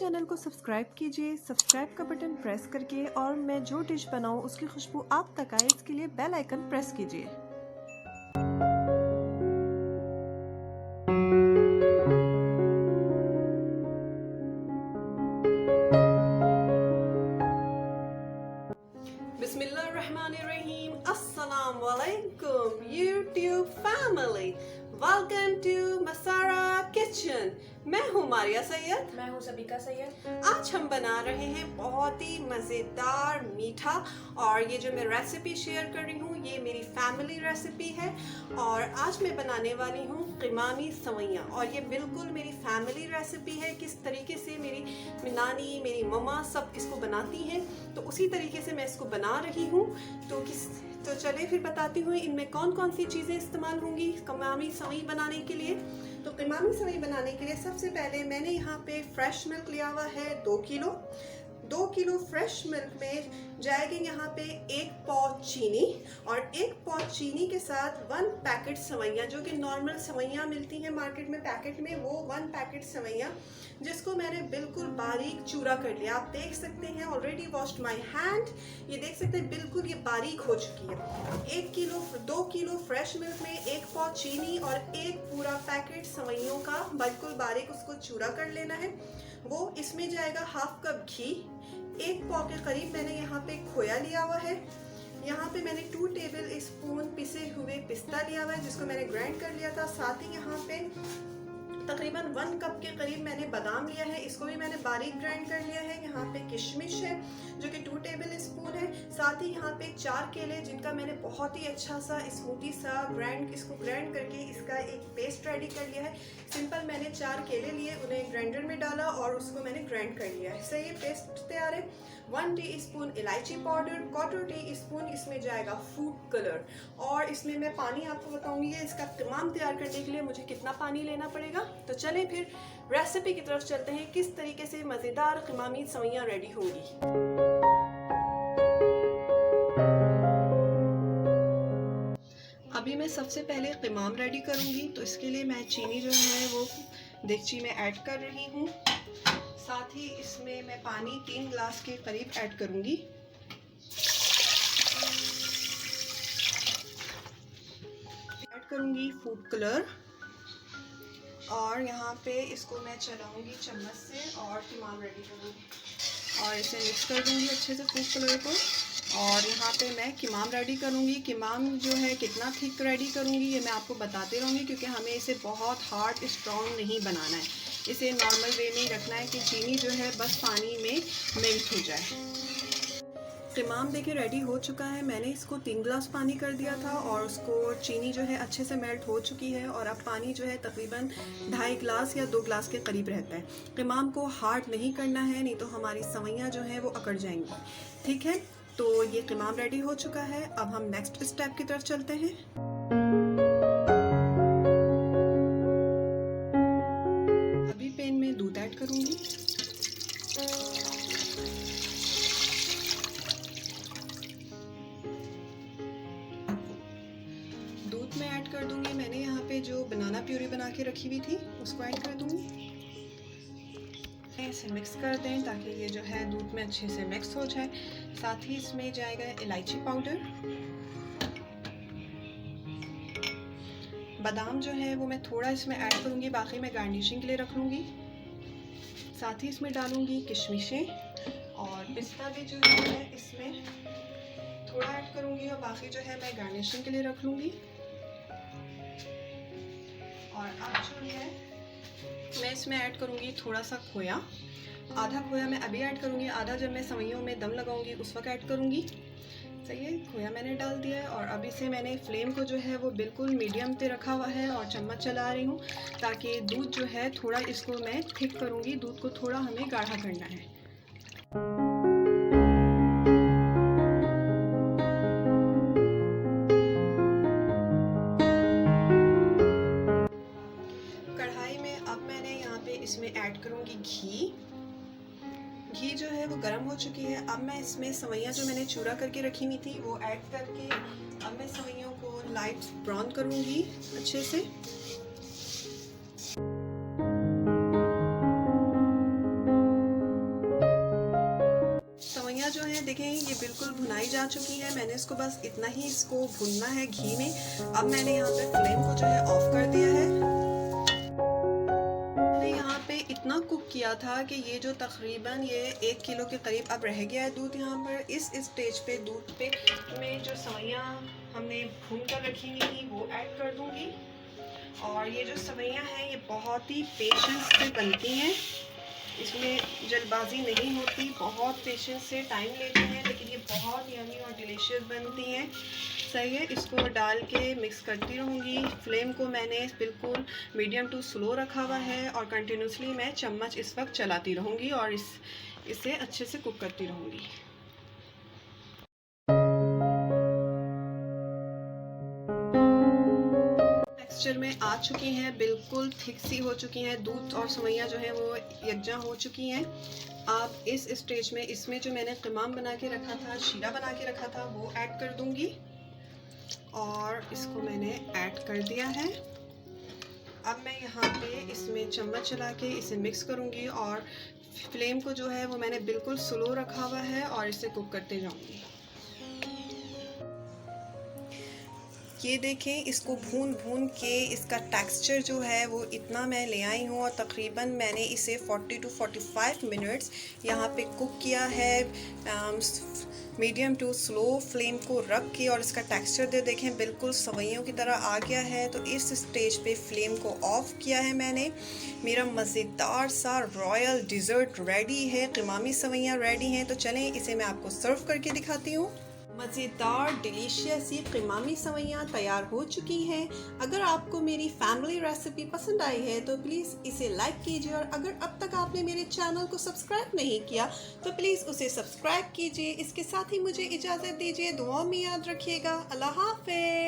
Channel को subscribe कीजिए, subscribe का बटन प्रेस करके, और मैं जो डिश बनाऊं उसकी खुशबू आप तक आए इसके लिए बेल आइकन प्रेस कीजिए। बिस्मिल्लाहिर्रहमानिर्रहीम। अस्सलाम वालेकुम YouTube family, welcome to Masara kitchen. मैं हूँ मारिया सैयद। मैं हूँ सबिका सैयद। आज हम बना रहे हैं बहुत ही मज़ेदार मीठा, और ये जो मैं रेसिपी शेयर कर रही हूँ ये मेरी फैमिली रेसिपी है। और आज मैं बनाने वाली हूँ क़िमामी सवैयाँ, और ये बिल्कुल मेरी फैमिली रेसिपी है। किस तरीके से मेरी नानी, मेरी मम्मा सब इसको बनाती हैं, तो उसी तरीके से मैं इसको बना रही हूँ। तो चले फिर बताती हूँ इनमें कौन कौन सी चीज़ें इस्तेमाल होंगी क़िमामी सवई बनाने के लिए। तो क़िमामी सवई बनाने के लिए सबसे पहले मैंने यहाँ पे फ्रेश मिल्क लिया हुआ है 2 किलो। 2 किलो फ्रेश मिल्क में जाएगी यहाँ पे 1 पाव चीनी, और 1 पाव चीनी के साथ 1 पैकेट सवैयाँ, जो कि नॉर्मल सवैयाँ मिलती हैं मार्केट में पैकेट में, वो 1 पैकेट सवैयाँ, जिसको मैंने बिल्कुल बारीक चूरा कर लिया। आप देख सकते हैं, ऑलरेडी वॉश्ड माय हैंड, ये देख सकते हैं बिल्कुल ये बारीक हो चुकी है। 2 किलो फ्रेश मिल्क में 1 पाव चीनी और 1 पूरा पैकेट सवैयों का बिल्कुल बारीक उसको चूरा कर लेना है। वो इसमें जाएगा हाफ कप घी, 1 पाव के करीब मैंने यहाँ पे खोया लिया हुआ है। यहाँ पे मैंने 2 टेबल स्पून पिसे हुए पिस्ता लिया हुआ है, जिसको मैंने ग्राइंड कर लिया था। साथ ही यहाँ पे तकरीबन 1 कप के करीब मैंने बादाम लिया है, इसको भी मैंने बारीक ग्राइंड कर लिया है। यहाँ पे किशमिश है जो कि 2 टेबल स्पून है। साथ ही यहाँ पे 4 केले, जिनका मैंने बहुत ही अच्छा सा स्मूथी सा इसको ग्राइंड करके इसका एक पेस्ट रेडी कर लिया है। सिंपल मैंने 4 केले लिए, उन्हें ग्राइंडर में डाला और उसको मैंने ग्राइंड कर लिया है। सही, ये पेस्ट तैयार है। 1 टीस्पून इलायची पाउडर, 1/4 टीस्पून इसमें जाएगा फूड कलर, और इसमें मैं पानी आपको बताऊंगी इसका क़िमाम तैयार करने के लिए मुझे कितना पानी लेना पड़ेगा। तो चलें फिर रेसिपी की तरफ चलते हैं, किस तरीके से मज़ेदार क़िमामी सवैयाँ रेडी होंगी। अभी मैं सबसे पहले क़िमाम रेडी करूंगी, तो इसके लिए मैं चीनी जो है वो देगची में ऐड कर रही हूँ। साथ ही इसमें मैं पानी 3 गिलास के करीब ऐड करूंगी। ऐड करूंगी फूड कलर, और यहाँ पे इसको मैं चलाऊंगी चम्मच से और क़िमाम रेडी करूंगी, और इसे मिक्स कर दूंगी अच्छे से फूड कलर को। और यहाँ पे मैं क़िमाम रेडी करूँगी। क़िमाम जो है कितना थिक रेडी करूँगी ये मैं आपको बताते रहूँगी, क्योंकि हमें इसे बहुत हार्ड स्ट्रॉन्ग नहीं बनाना है, इसे नॉर्मल वे में ही रखना है कि चीनी जो है बस पानी में मेल्ट हो जाए। क़िमाम देखिए रेडी हो चुका है। मैंने इसको 3 गिलास पानी कर दिया था, और उसको चीनी जो है अच्छे से मेल्ट हो चुकी है, और अब पानी जो है तकरीबन 2.5 गिलास या 2 गिलास के करीब रहता है। क़िमाम को हार्ड नहीं करना है, नहीं तो हमारी सवैयाँ जो हैं वो अकड़ जाएंगी। ठीक है, तो ये क़िमाम रेडी हो चुका है। अब हम नेक्स्ट स्टेप की तरफ चलते हैं। अभी पैन में दूध ऐड करूँगी। दूध में ऐड कर दूंगी, मैंने यहाँ पे जो बनाना प्यूरी बना के रखी हुई थी उसको ऐड कर दूंगी। इसे मिक्स कर दें ताकि ये जो है दूध में अच्छे से मिक्स हो जाए। साथ ही इसमें जाएगा इलायची पाउडर, बादाम जो है वो मैं थोड़ा इसमें ऐड करूँगी, बाकी मैं गार्निशिंग के लिए रख लूँगी। साथ ही इसमें डालूँगी किशमिशें, और पिस्ता भी जो है इसमें थोड़ा ऐड करूँगी, और बाकी जो है मैं गार्निशिंग के लिए रख लूँगी। और अब जो है मैं इसमें ऐड करूँगी थोड़ा सा खोया। आधा खोया मैं अभी ऐड करूँगी, आधा जब मैं सवैयों में दम लगाऊंगी उस वक्त ऐड करूँगी। सही है, खोया मैंने डाल दिया है, और अभी से मैंने फ्लेम को जो है वो बिल्कुल मीडियम पे रखा हुआ है, और चम्मच चला रही हूँ ताकि दूध जो है थोड़ा, इसको मैं थिक करूँगी, दूध को थोड़ा हमें गाढ़ा करना है। कढ़ाई में अब मैंने यहाँ पे इसमें ऐड करूँगी घी। घी जो है वो गर्म हो चुकी है। अब मैं इसमें सवैयाँ जो मैंने चूरा करके रखी हुई थी वो ऐड करके अब मैं सवैयों को लाइट ब्राउन करूँगी अच्छे से। बनाई जा चुकी है। मैंने इसको बस इतना ही इसको भूनना है घी में। अब मैंने यहाँ पे फ्लेम को जो है ऑफ कर दिया है। मैंने यहाँ पे इतना कुक किया था कि ये जो तकरीबन ये 1 किलो के करीब अब रह गया है दूध। यहाँ पर इस स्टेज पे दूध पे मैं जो सवैयाँ हमने भून कर रखी हुई थी वो ऐड कर दूँगी। और ये जो सवैयाँ हैं ये बहुत ही पेशेंस से बनती हैं, इसमें जल्दबाजी नहीं होती, बहुत पेशेंस से टाइम लेते हैं, लेकिन ये बहुत यमी और डिलीशियस बनती हैं। सही है, इसको डाल के मिक्स करती रहूँगी। फ्लेम को मैंने बिल्कुल मीडियम टू स्लो रखा हुआ है और कंटिन्यूसली मैं चम्मच इस वक्त चलाती रहूँगी और इसे अच्छे से कुक करती रहूँगी। टेक्सचर में आ चुकी हैं, बिल्कुल थिक सी हो चुकी हैं, दूध और सवैयाँ जो हैं वो यकजा हो चुकी हैं। अब इस स्टेज में इसमें जो मैंने क़िमाम बना के रखा था, शीरा बना के रखा था, वो ऐड कर दूंगी और इसको मैंने ऐड कर दिया है। अब मैं यहाँ पे इसमें चम्मच चला के इसे मिक्स करूँगी और फ्लेम को जो है वो मैंने बिल्कुल स्लो रखा हुआ है और इसे कुक करते जाऊँगी। ये देखें, इसको भून भून के इसका टेक्सचर जो है वो इतना मैं ले आई हूँ और तकरीबन मैंने इसे 40 to 45 मिनट्स यहाँ पे कुक किया है, मीडियम टू स्लो फ्लेम को रख के। और इसका टेक्सचर देखें बिल्कुल सवैयों की तरह आ गया है। तो इस स्टेज पे फ्लेम को ऑफ किया है मैंने। मेरा मज़ेदार सा रॉयल डिज़र्ट रेडी है, क़िमामी सवैयाँ रेडी हैं। तो चलें इसे मैं आपको सर्व करके दिखाती हूँ। मज़ेदार डिलीशियस ये क़िमामी सवैयाँ तैयार हो चुकी हैं। अगर आपको मेरी फैमिली रेसिपी पसंद आई है तो प्लीज़ इसे लाइक कीजिए और अगर अब तक आपने मेरे चैनल को सब्सक्राइब नहीं किया तो प्लीज़ उसे सब्सक्राइब कीजिए। इसके साथ ही मुझे इजाज़त दीजिए, दुआ में याद रखिएगा। अल्लाह हाफ़िज़।